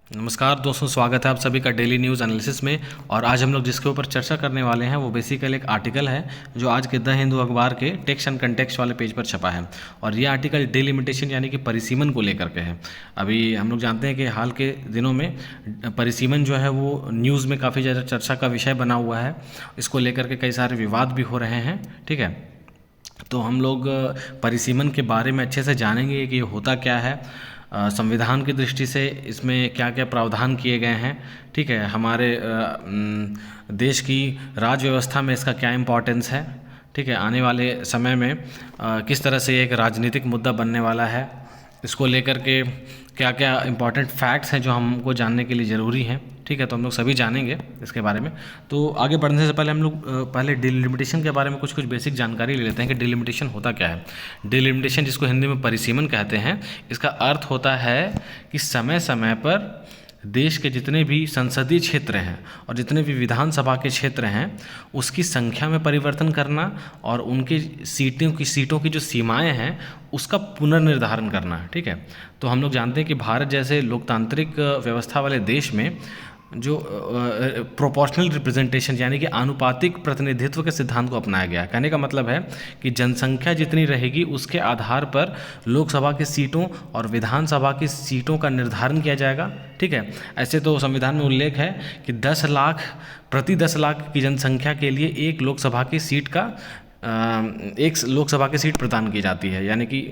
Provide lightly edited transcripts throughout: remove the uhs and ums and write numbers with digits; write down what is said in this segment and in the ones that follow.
नमस्कार दोस्तों, स्वागत है आप सभी का डेली न्यूज़ एनालिसिस में। और आज हम लोग जिसके ऊपर चर्चा करने वाले हैं वो बेसिकली एक आर्टिकल है जो आज के द हिंदू अखबार के टेक्स्ट एंड कंटेक्स्ट वाले पेज पर छपा है। और ये आर्टिकल डिलिमिटेशन यानी कि परिसीमन को लेकर के है। अभी हम लोग जानते हैं कि हाल के दिनों में परिसीमन जो है वो न्यूज़ में काफ़ी ज़्यादा चर्चा का विषय बना हुआ है। इसको लेकर के कई सारे विवाद भी हो रहे हैं। ठीक है, तो हम लोग परिसीमन के बारे में अच्छे से जानेंगे कि ये होता क्या है, संविधान की दृष्टि से इसमें क्या क्या प्रावधान किए गए हैं। ठीक है, हमारे देश की राज्य व्यवस्था में इसका क्या इम्पोर्टेंस है। ठीक है, आने वाले समय में किस तरह से ये एक राजनीतिक मुद्दा बनने वाला है, इसको लेकर के क्या क्या इम्पॉर्टेंट फैक्ट्स हैं जो हमको जानने के लिए ज़रूरी हैं। ठीक है, तो हम लोग सभी जानेंगे इसके बारे में। तो आगे बढ़ने से पहले हम लोग पहले डिलिमिटेशन के बारे में कुछ बेसिक जानकारी ले लेते हैं कि डिलिमिटेशन होता क्या है। डिलिमिटेशन, जिसको हिंदी में परिसीमन कहते हैं, इसका अर्थ होता है कि समय समय पर देश के जितने भी संसदीय क्षेत्र हैं और जितने भी विधानसभा के क्षेत्र हैं उसकी संख्या में परिवर्तन करना और उनकी सीटों की जो सीमाएं हैं उसका पुनर्निर्धारण करना। ठीक है, तो हम लोग जानते हैं कि भारत जैसे लोकतांत्रिक व्यवस्था वाले देश में जो प्रोपोर्शनल रिप्रेजेंटेशन यानी कि आनुपातिक प्रतिनिधित्व के सिद्धांत को अपनाया गया है। कहने का मतलब है कि जनसंख्या जितनी रहेगी उसके आधार पर लोकसभा की सीटों और विधानसभा की सीटों का निर्धारण किया जाएगा। ठीक है, ऐसे तो संविधान में उल्लेख है कि 10 लाख प्रति 10 लाख की जनसंख्या के लिए एक लोकसभा की सीट प्रदान की जाती है। यानी कि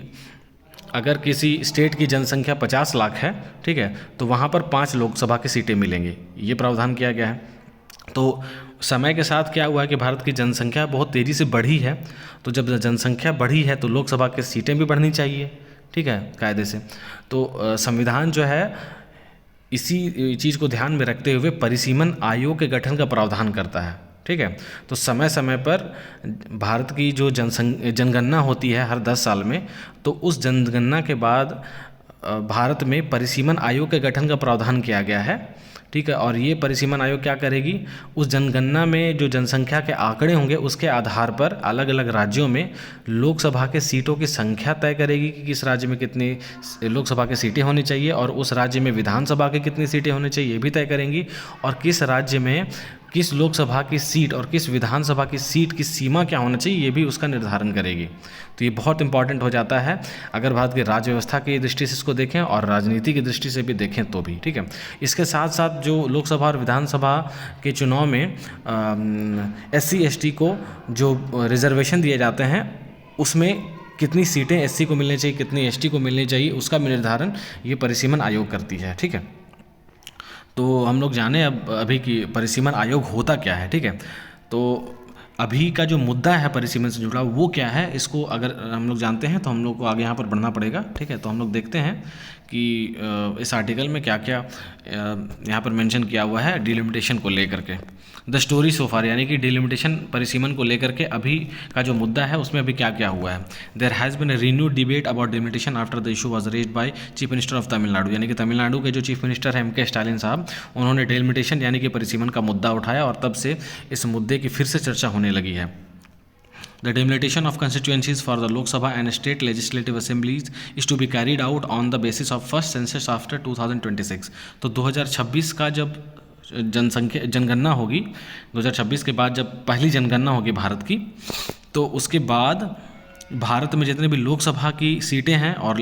अगर किसी स्टेट की जनसंख्या 50 लाख है, ठीक है, तो वहाँ पर 5 लोकसभा की सीटें मिलेंगी। ये प्रावधान किया गया है। तो समय के साथ क्या हुआ है कि भारत की जनसंख्या बहुत तेज़ी से बढ़ी है। तो जब जनसंख्या बढ़ी है तो लोकसभा की सीटें भी बढ़नी चाहिए। ठीक है, कायदे से। तो संविधान जो है इसी चीज़ को ध्यान में रखते हुए परिसीमन आयोग के गठन का प्रावधान करता है। ठीक है, तो समय समय पर भारत की जो जनगणना होती है हर 10 साल में, तो उस जनगणना के बाद भारत में परिसीमन आयोग के गठन का प्रावधान किया गया है। ठीक है, और ये परिसीमन आयोग क्या करेगी, उस जनगणना में जो जनसंख्या के आंकड़े होंगे उसके आधार पर अलग अलग राज्यों में लोकसभा के सीटों की संख्या तय करेगी कि किस राज्य में कितनी लोकसभा की सीटें होनी चाहिए और उस राज्य में विधानसभा की कितनी सीटें होनी चाहिए ये भी तय करेंगी। और किस राज्य में किस लोकसभा की सीट और किस विधानसभा की सीट की सीमा क्या होना चाहिए ये भी उसका निर्धारण करेगी। तो ये बहुत इंपॉर्टेंट हो जाता है अगर भारत की राज्य व्यवस्था की दृष्टि से इसको देखें और राजनीति की दृष्टि से भी देखें तो भी। ठीक है, इसके साथ साथ जो लोकसभा और विधानसभा के चुनाव में SC ST को जो रिजर्वेशन दिए जाते हैं उसमें कितनी सीटें SC को मिलनी चाहिए, कितनी ST को मिलनी चाहिए, उसका भी निर्धारण ये परिसीमन आयोग करती है। ठीक है, तो हम लोग जाने अब अभी कि परिसीमन आयोग होता क्या है। ठीक है, तो अभी का जो मुद्दा है परिसीमन से जुड़ा वो क्या है, इसको अगर हम लोग जानते हैं तो हम लोग को आगे यहाँ पर बढ़ना पड़ेगा। ठीक है, तो हम लोग देखते हैं कि इस आर्टिकल में क्या क्या यहाँ पर मेंशन किया हुआ है डिलिमिटेशन को लेकर के। द स्टोरी सो फार, यानी कि डिलिमिटेशन परिसीमन को लेकर के अभी का जो मुद्दा है उसमें अभी क्या क्या हुआ है। There has been a renewed debate about delimitation after the issue was raised by chief minister of Tamil Nadu, यानी कि तमिलनाडु के जो चीफ मिनिस्टर हैं MK स्टालिन साहब, उन्होंने डिलिमिटेशन यानी कि परिसीमन का मुद्दा उठाया और तब से इस मुद्दे की फिर से चर्चा होने लगी है। The delimitation of constituencies for the Lok Sabha and state legislative assemblies is to be carried out on the basis of first census after 2026। तो 2026 का जब जनगणना होगी, 2026 के बाद जब पहली जनगणना होगी भारत की, तो उसके बाद भारत में जितने भी लोकसभा की सीटें हैं और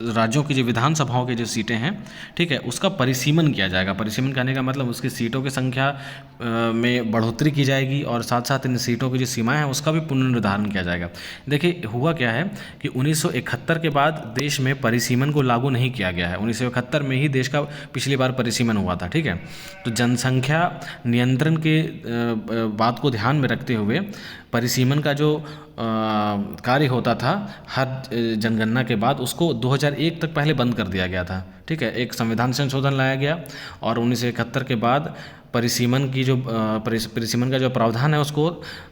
राज्यों की जो विधानसभाओं की जो सीटें हैं, ठीक है, उसका परिसीमन किया जाएगा। परिसीमन करने का मतलब उसकी सीटों की संख्या में बढ़ोतरी की जाएगी और साथ साथ इन सीटों की जो सीमाएं हैं उसका भी पुनर्निर्धारण किया जाएगा। देखिए हुआ क्या है कि 1971 के बाद देश में परिसीमन को लागू नहीं किया गया है। 1971 में ही देश का पिछली बार परिसीमन हुआ था। ठीक है, तो जनसंख्या नियंत्रण के बात को ध्यान में रखते हुए परिसीमन का जो कार्य होता था हर जनगणना के बाद उसको 2001 तक पहले बंद कर दिया गया था। ठीक है, एक संविधान संशोधन लाया गया और 1971 के बाद परिसीमन का जो प्रावधान है उसको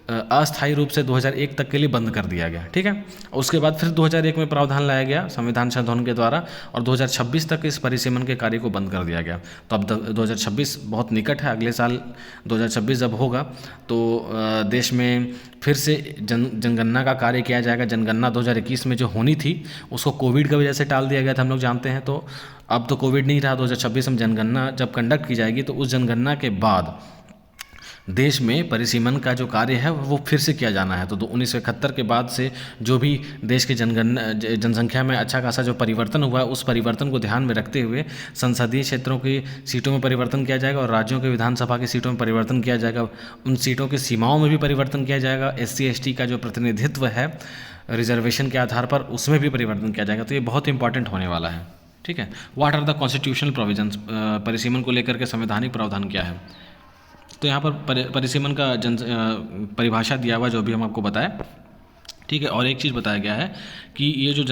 अस्थायी रूप से 2001 तक के लिए बंद कर दिया गया। ठीक है, उसके बाद फिर 2001 में प्रावधान लाया गया संविधान संशोधन के द्वारा और 2026 तक इस परिसीमन के कार्य को बंद कर दिया गया। तो अब 2026 बहुत निकट है, अगले साल 2026 जब होगा तो देश में फिर से जनगणना का कार्य किया जाएगा। जनगणना 2021 में जो होनी थी उसको कोविड की वजह से टाल दिया गया था, हम लोग जानते हैं। तो अब तो कोविड नहीं रहा, 2026 में जनगणना जब कंडक्ट की जाएगी तो उस जनगणना के बाद देश में परिसीमन का जो कार्य है वो फिर से किया जाना है। तो 1971 के बाद से जो भी देश की जनसंख्या में अच्छा खासा जो परिवर्तन हुआ है, उस परिवर्तन को ध्यान में रखते हुए संसदीय क्षेत्रों की सीटों में परिवर्तन किया जाएगा और राज्यों के विधानसभा की सीटों में परिवर्तन किया जाएगा। उन सीटों की सीमाओं में भी परिवर्तन किया जाएगा। SC/ST का जो प्रतिनिधित्व है रिजर्वेशन के आधार पर, उसमें भी परिवर्तन किया जाएगा। तो ये बहुत इंपॉर्टेंट होने वाला है, ठीक है। What are the constitutional provisions, परिसीमन को लेकर के संवैधानिक प्रावधान क्या है। तो यहाँ पर परिसीमन का परिभाषा दिया हुआ जो भी हम आपको बताया, ठीक है। और एक चीज़ बताया गया है कि ये जो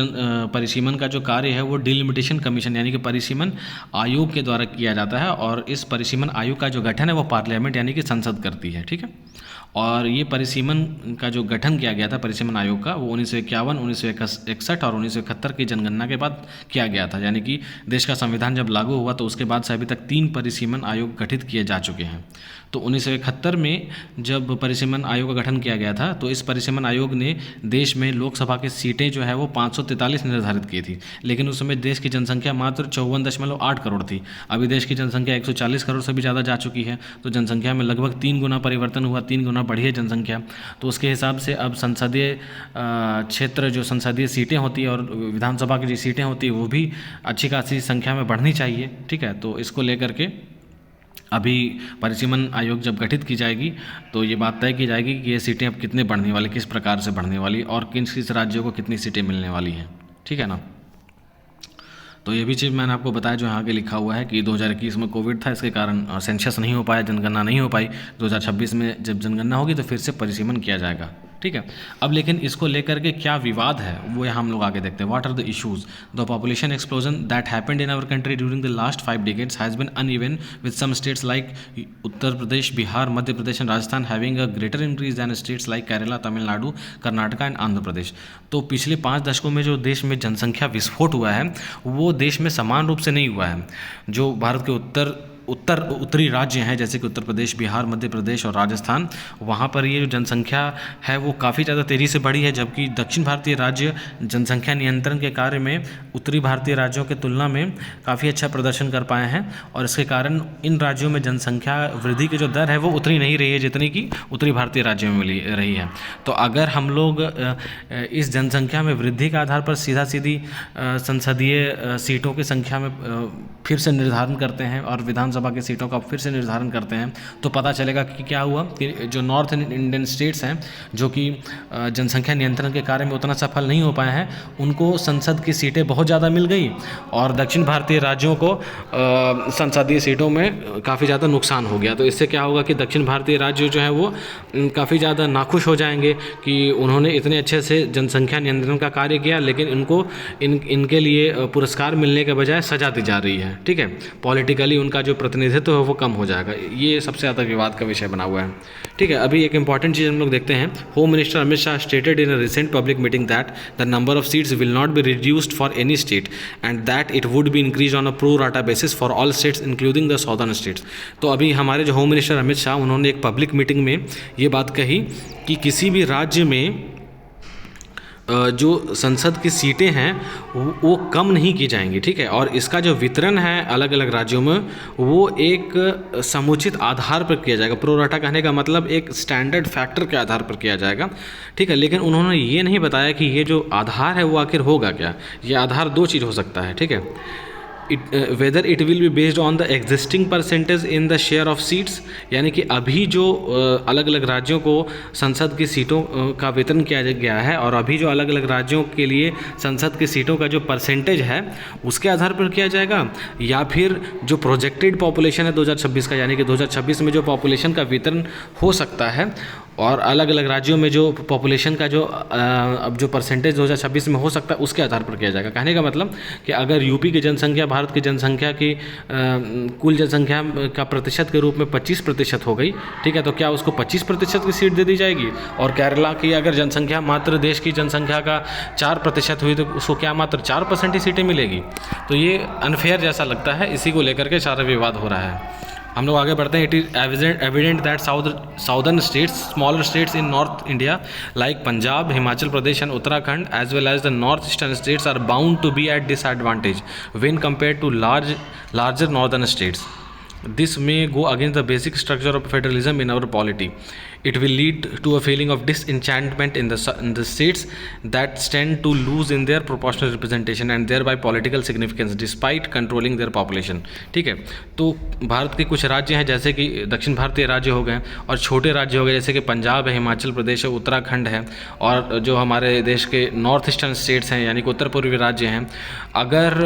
परिसीमन का जो कार्य है वो डिलिमिटेशन कमीशन यानी कि परिसीमन आयोग के द्वारा किया जाता है और इस परिसीमन आयोग का जो गठन है वो पार्लियामेंट यानी कि संसद करती है, ठीक है। और ये परिसीमन का जो गठन किया गया था परिसीमन आयोग का, वो 1951, 1961 और 1971 की जनगणना के बाद किया गया था। यानी कि देश का संविधान जब लागू हुआ तो उसके बाद से अभी तक 3 परिसीमन आयोग गठित किए जा चुके हैं। तो 1971 में जब परिसीमन आयोग का गठन किया गया था तो इस परिसीमन आयोग ने देश में लोकसभा की सीटें जो है वो 543 निर्धारित की थी, लेकिन उस समय देश की जनसंख्या मात्र 54.8 करोड़ थी। अभी देश की जनसंख्या 140 करोड़ से भी ज़्यादा जा चुकी है। तो जनसंख्या में लगभग 3 गुना परिवर्तन हुआ, 3 गुना बढ़ी है जनसंख्या। तो उसके हिसाब से अब संसदीय क्षेत्र जो संसदीय सीटें होती है और विधानसभा की जो सीटें होती है वो भी अच्छी खासी संख्या में बढ़नी चाहिए, ठीक है। तो इसको लेकर के अभी परिसीमन आयोग जब गठित की जाएगी तो ये बात तय की जाएगी कि ये सीटें अब कितने बढ़ने वाली, किस प्रकार से बढ़ने वाली और किस किस राज्यों को कितनी सीटें मिलने वाली हैं, ठीक है ना। तो ये भी चीज़ मैंने आपको बताया जो यहाँ के लिखा हुआ है कि 2021 में कोविड था, इसके कारण सेंसस नहीं हो पाया, जनगणना नहीं हो पाई। 2026 में जब जनगणना होगी तो फिर से परिसीमन किया जाएगा, ठीक है। अब लेकिन इसको लेकर के क्या विवाद है वो यहाँ हम लोग आगे देखते हैं। What are the issues. The population explosion that happened in our country during the last 5 decades has been uneven with some states like Uttar Pradesh, Bihar, Madhya Pradesh and Rajasthan having a greater increase than states like Kerala, Tamil Nadu, Karnataka and Andhra Pradesh. तो पिछले 5 दशकों में जो देश में जनसंख्या विस्फोट हुआ है वो देश में समान रूप से नहीं हुआ है। जो भारत के उत्तरी राज्य हैं जैसे कि उत्तर प्रदेश, बिहार, मध्य प्रदेश और राजस्थान, वहाँ पर ये जो जनसंख्या है वो काफ़ी ज़्यादा तेज़ी से बढ़ी है, जबकि दक्षिण भारतीय राज्य जनसंख्या नियंत्रण के कार्य में उत्तरी भारतीय राज्यों के तुलना में काफ़ी अच्छा प्रदर्शन कर पाए हैं और इसके कारण इन राज्यों में जनसंख्या वृद्धि की जो दर है वो उतनी नहीं रही है जितनी कि उत्तरी भारतीय राज्यों में मिली रही है। तो अगर हम लोग इस जनसंख्या में वृद्धि के आधार पर सीधी संसदीय सीटों की संख्या में फिर से निर्धारण करते हैं और विधानसभा की सीटों का फिर से निर्धारण करते हैं तो पता चलेगा कि क्या हुआ कि जो नॉर्थ इंडियन स्टेट्स हैं जो कि जनसंख्या नियंत्रण के कार्य में उतना सफल नहीं हो पाए हैं, उनको संसद की सीटें बहुत ज़्यादा मिल गई और दक्षिण भारतीय राज्यों को संसदीय सीटों में काफ़ी ज़्यादा नुकसान हो गया। तो इससे क्या होगा कि दक्षिण भारतीय राज्य जो है वो काफ़ी ज़्यादा नाखुश हो जाएंगे कि उन्होंने इतने अच्छे से जनसंख्या नियंत्रण का कार्य किया लेकिन इनको इनके लिए पुरस्कार मिलने के बजाय सजा दी जा रही है, ठीक है। पॉलिटिकली उनका जो प्रतिनिधित्व है वो कम हो जाएगा। ये सबसे ज़्यादा विवाद का विषय बना हुआ है, ठीक है। अभी एक इंपॉर्टेंट चीज़ हम लोग देखते हैं। Home minister Amit Shah stated in a recent public meeting that the number of seats will not be reduced for any state and that it would be increase on a pro rata basis for all states including the southern states. तो अभी हमारे जो home minister Amit Shah उन्होंने एक public meeting में ये बात कही कि किसी भी राज्य में जो संसद की सीटें हैं वो कम नहीं की जाएंगी, ठीक है। और इसका जो वितरण है अलग अलग राज्यों में वो एक समुचित आधार पर किया जाएगा। प्रो राटा कहने का मतलब एक स्टैंडर्ड फैक्टर के आधार पर किया जाएगा, ठीक है। लेकिन उन्होंने ये नहीं बताया कि ये जो आधार है वो आखिर होगा क्या। ये आधार 2 चीज़ हो सकता है, ठीक है। Whether it will be based on the existing percentage in the share of seats, यानी कि अभी जो अलग अलग राज्यों को संसद की सीटों का वितरण किया गया है और अभी जो अलग अलग राज्यों के लिए संसद की सीटों का जो परसेंटेज है उसके आधार पर किया जाएगा, या फिर जो प्रोजेक्टेड पॉपुलेशन है 2026 का, यानी कि 2026 में जो पॉपुलेशन का वितरण हो सकता है और अलग अलग राज्यों में जो पॉपुलेशन का जो अब जो परसेंटेज 2026 में हो सकता है उसके आधार पर किया जाएगा। कहने का मतलब कि अगर यूपी की जनसंख्या भारत की जनसंख्या की कुल जनसंख्या का प्रतिशत के रूप में 25% हो गई, ठीक है, तो क्या उसको 25% की सीट दे दी जाएगी। और केरला की अगर जनसंख्या मात्र देश की जनसंख्या का 4% हुई तो उसको क्या मात्र 4% ही सीटें मिलेगी। तो ये अनफेयर जैसा लगता है, इसी को लेकर के सारा विवाद हो रहा है। हम लोग आगे बढ़ते हैं। It is evident that southern states, smaller states in north India like Punjab, Himachal Pradesh and Uttarakhand as well as the north eastern states are bound to be at disadvantage when compare to larger northern states. This may go against the basic structure of federalism in our polity. It will lead to a feeling of disenchantment in the states that stand to lose in their proportional representation and thereby political significance despite controlling their population. ठीक है, तो भारत के कुछ राज्य हैं जैसे कि दक्षिण भारतीय राज्य हो गए और छोटे राज्य हो गए जैसे कि पंजाब है, हिमाचल प्रदेश है, उत्तराखंड है, और जो हमारे देश के नॉर्थ ईस्टर्न स्टेट्स हैं यानी कि उत्तर पूर्वी राज्य हैं। अगर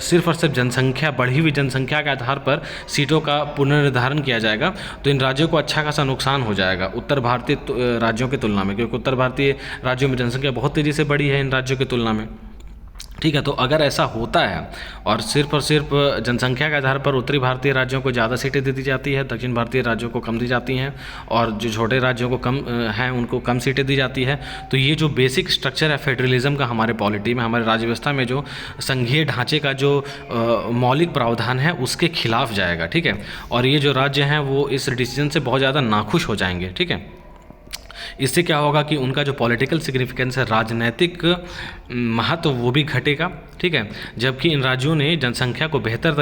सिर्फ और सिर्फ जनसंख्या, बढ़ी हुई जनसंख्या के आधार पर सीटों का पुनर्निर्धारण किया जाएगा तो इन राज्यों को अच्छा खासा नुकसान हो जाएगा उत्तर भारतीय राज्यों की तुलना में, क्योंकि उत्तर भारतीय राज्यों में जनसंख्या बहुत तेज़ी से बढ़ी है इन राज्यों की तुलना में। ठीक है, तो अगर ऐसा होता है और सिर्फ जनसंख्या के आधार पर उत्तरी भारतीय राज्यों को ज़्यादा सीटें दे दी जाती है, दक्षिण भारतीय राज्यों को कम दी जाती हैं, और जो छोटे राज्यों को कम हैं उनको कम सीटें दी जाती है, तो ये जो बेसिक स्ट्रक्चर है फेडरलिज्म का हमारे पॉलिटी में, हमारे राज्य व्यवस्था में जो संघीय ढांचे का जो मौलिक प्रावधान है उसके खिलाफ जाएगा। ठीक है, और ये जो राज्य हैं वो इस डिसीजन से बहुत ज़्यादा नाखुश हो जाएंगे। ठीक है, इससे क्या होगा कि उनका जो पॉलिटिकल सिग्निफिकेंस है, राजनीतिक महत्व, वो भी घटेगा। ठीक है, जबकि इन राज्यों ने जनसंख्या को बेहतर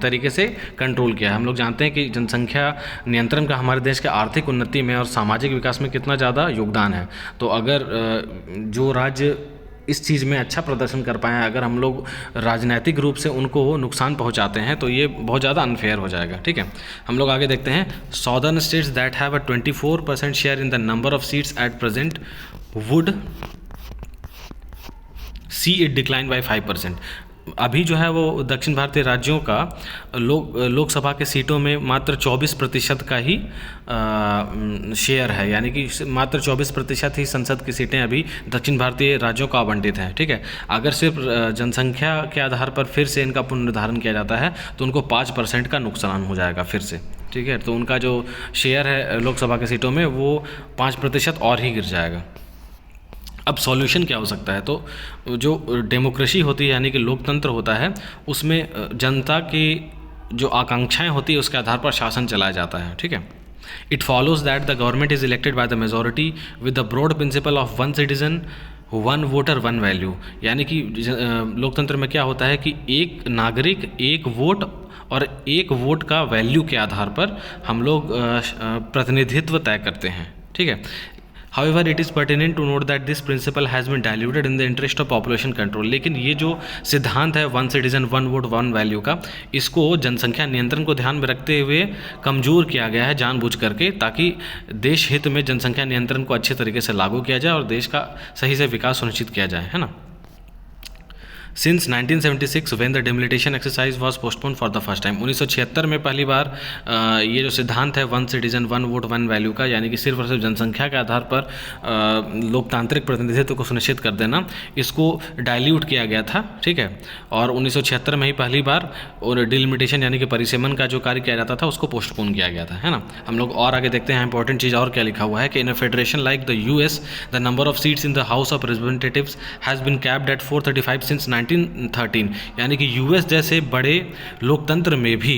तरीके से कंट्रोल किया है। हम लोग जानते हैं कि जनसंख्या नियंत्रण का हमारे देश के आर्थिक उन्नति में और सामाजिक विकास में कितना ज़्यादा योगदान है। तो अगर जो राज्य इस चीज़ में अच्छा प्रदर्शन कर पाएँ, अगर हम लोग राजनीतिक रूप से उनको नुकसान पहुंचाते हैं तो ये बहुत ज़्यादा अनफेयर हो जाएगा। ठीक है, हम लोग आगे देखते हैं। Southern states that have a 24% share in the number of seats at present would see it decline by 5%। अभी जो है वो दक्षिण भारतीय राज्यों का लोकसभा के सीटों में मात्र 24% का ही शेयर है, यानी कि मात्र 24% ही संसद की सीटें अभी दक्षिण भारतीय राज्यों को आवंटित हैं। ठीक है, अगर सिर्फ जनसंख्या के आधार पर फिर से इनका पुनर्निर्धारण किया जाता है तो उनको 5% का नुकसान हो जाएगा फिर से। ठीक है, तो उनका जो शेयर है लोकसभा के सीटों में वो 5% और ही गिर जाएगा। अब सॉल्यूशन क्या हो सकता है? तो जो डेमोक्रेसी होती है यानी कि लोकतंत्र होता है, उसमें जनता की जो आकांक्षाएं होती है उसके आधार पर शासन चलाया जाता है। ठीक है, it follows that the government is elected by the majority with the broad principle of one citizen one voter one value. यानी कि लोकतंत्र में क्या होता है कि एक नागरिक एक वोट और एक वोट का वैल्यू के आधार पर हम लोग प्रतिनिधित्व तय करते हैं। ठीक है, However, it is pertinent to note that this principle has been diluted in the interest of population control. लेकिन ये जो सिद्धांत है one citizen one vote one value का, इसको जनसंख्या नियंत्रण को ध्यान में रखते हुए कमज़ोर किया गया है जानबूझ करके, ताकि देश हित में जनसंख्या नियंत्रण को अच्छे तरीके से लागू किया जाए और देश का सही से विकास सुनिश्चित किया जाए, है ना। Since 1976 when the delimitation exercise was postpone for the first time, 1976 में पहली बार ये जो सिद्धांत है one citizen one vote one value का, यानी कि सिर्फ और सिर्फ जनसंख्या के आधार पर लोकतांत्रिक प्रतिनिधित्व को सुनिश्चित कर देना, इसको डाइल्यूट किया गया था। ठीक है, और 1976 में ही पहली बार और डिलिमिटेशन यानी कि परिसीमन का जो कार्य किया जाता था उसको पोस्टपोन किया गया था, है ना। हम लोग और आगे देखते हैं इंपॉर्टेंट चीज़ और क्या लिखा हुआ है कि in a federation like the US the number of seats in the House of Representatives has been capped at 435 since 1913। यानी कि यूएस जैसे बड़े लोकतंत्र में भी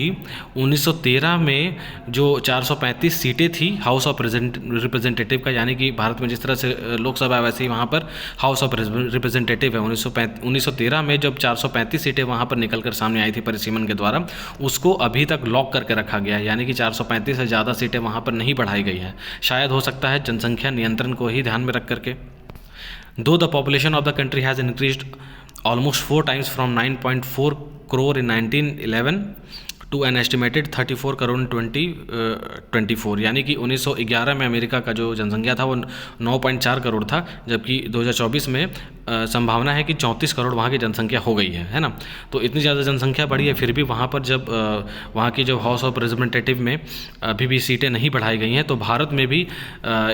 1913 में जो 435 सीटें थी हाउस ऑफ रिप्रेजेंटेटिव का, यानी कि भारत में जिस तरह से लोकसभा है वैसे ही वहाँ पर हाउस ऑफ रिप्रेजेंटेटिव है। 1913 में जब 435 सीटें वहाँ पर निकलकर सामने आई थी परिसीमन के द्वारा, उसको अभी तक लॉक करके रखा गया है, यानी कि 435 से ज़्यादा सीटें वहाँ पर नहीं बढ़ाई गई है। शायद हो सकता है जनसंख्या नियंत्रण को ही ध्यान में रख करके। Though the population of the country has increased almost 4 times from 9.4 crore in 1911 to an estimated 34 crore in 2024, यानी कि 1911 में अमेरिका का जो जनसंख्या था वो 9.4 करोड़ था, जबकि 2024 में संभावना है कि 34 करोड़ वहाँ की जनसंख्या हो गई है ना। तो इतनी ज़्यादा जनसंख्या बढ़ी है, फिर भी वहाँ पर जब वहाँ की जो हाउस ऑफ रिप्रेजेंटेटिव में अभी भी सीटें नहीं बढ़ाई गई हैं, तो भारत में भी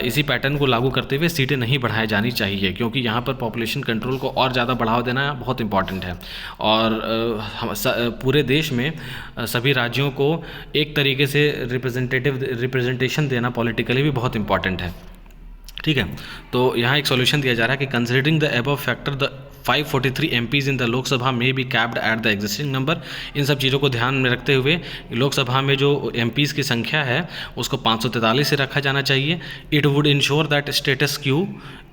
इसी पैटर्न को लागू करते हुए सीटें नहीं बढ़ाई जानी चाहिए, क्योंकि यहाँ पर पॉपुलेशन कंट्रोल को और ज़्यादा बढ़ावा देना बहुत इंपॉर्टेंट है। और पूरे देश में सभी राज्यों को एक तरीके से रिप्रेजेंटेशन देना पॉलिटिकली भी बहुत इंपॉर्टेंट है। ठीक है, तो यहाँ एक सॉल्यूशन दिया जा रहा है कि considering the above factor the 543 MPs in the Lok Sabha में be capped at the existing number. इन सब चीज़ों को ध्यान में रखते हुए लोकसभा में जो MPs की संख्या है उसको 543 से रखा जाना चाहिए। It would ensure that status quo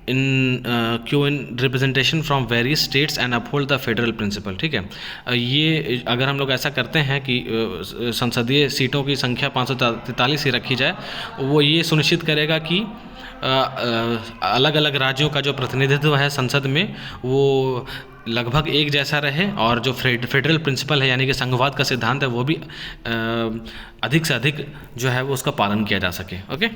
in representation from various states and uphold the federal principle. ठीक है, ये अगर हम लोग ऐसा करते हैं कि संसदीय सीटों की संख्या 543 ही रखी जाए, वो ये सुनिश्चित करेगा कि अलग अलग राज्यों का जो प्रतिनिधित्व है संसद में वो लगभग एक जैसा रहे, और जो फेडरल प्रिंसिपल है यानी कि संघवाद का सिद्धांत है वो भी अधिक से अधिक जो है वो उसका पालन किया जा सके। ओके,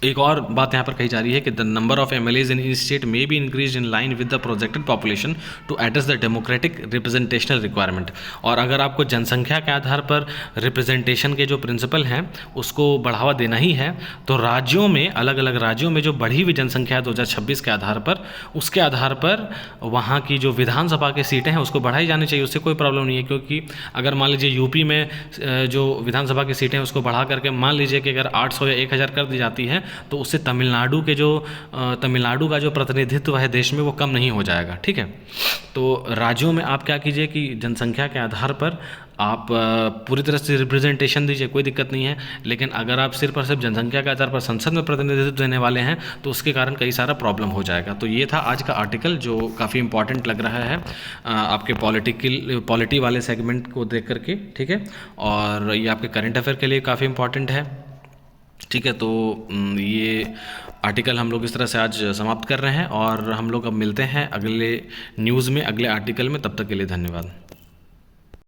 एक और बात यहाँ पर कही जा रही है कि the number of MLAs in state में be increase in line with the projected population to address the democratic representational requirement. और अगर आपको जनसंख्या के आधार पर रिप्रेजेंटेशन के जो प्रिंसिपल हैं उसको बढ़ावा देना ही है, तो राज्यों में, अलग अलग राज्यों में जो बढ़ी हुई जनसंख्या है 2026 के आधार पर, उसके आधार पर वहाँ की जो विधानसभा की सीटें हैं उसको बढ़ाई जानी चाहिए। उससे कोई प्रॉब्लम नहीं है, क्योंकि अगर मान लीजिए यूपी में जो विधानसभा की सीटें हैं उसको बढ़ा करके मान लीजिए कि अगर 800 या 1000 कर दी जाती है, तो उससे तमिलनाडु का जो प्रतिनिधित्व है देश में वो कम नहीं हो जाएगा। ठीक है, तो राज्यों में आप क्या कीजिए कि जनसंख्या के आधार पर आप पूरी तरह से रिप्रेजेंटेशन दीजिए, कोई दिक्कत नहीं है। लेकिन अगर आप सिर्फ और सिर्फ जनसंख्या के आधार पर संसद में प्रतिनिधित्व देने वाले हैं तो उसके कारण कई सारा प्रॉब्लम हो जाएगा। तो ये था आज का आर्टिकल जो काफ़ी इंपॉर्टेंट लग रहा है आपके पॉलिटी वाले सेगमेंट को देख करके। ठीक है, और ये आपके करंट अफेयर के लिए काफ़ी इंपॉर्टेंट है। ठीक है, तो ये आर्टिकल हम लोग इस तरह से आज समाप्त कर रहे हैं, और हम लोग अब मिलते हैं अगले न्यूज़ में, अगले आर्टिकल में। तब तक के लिए धन्यवाद।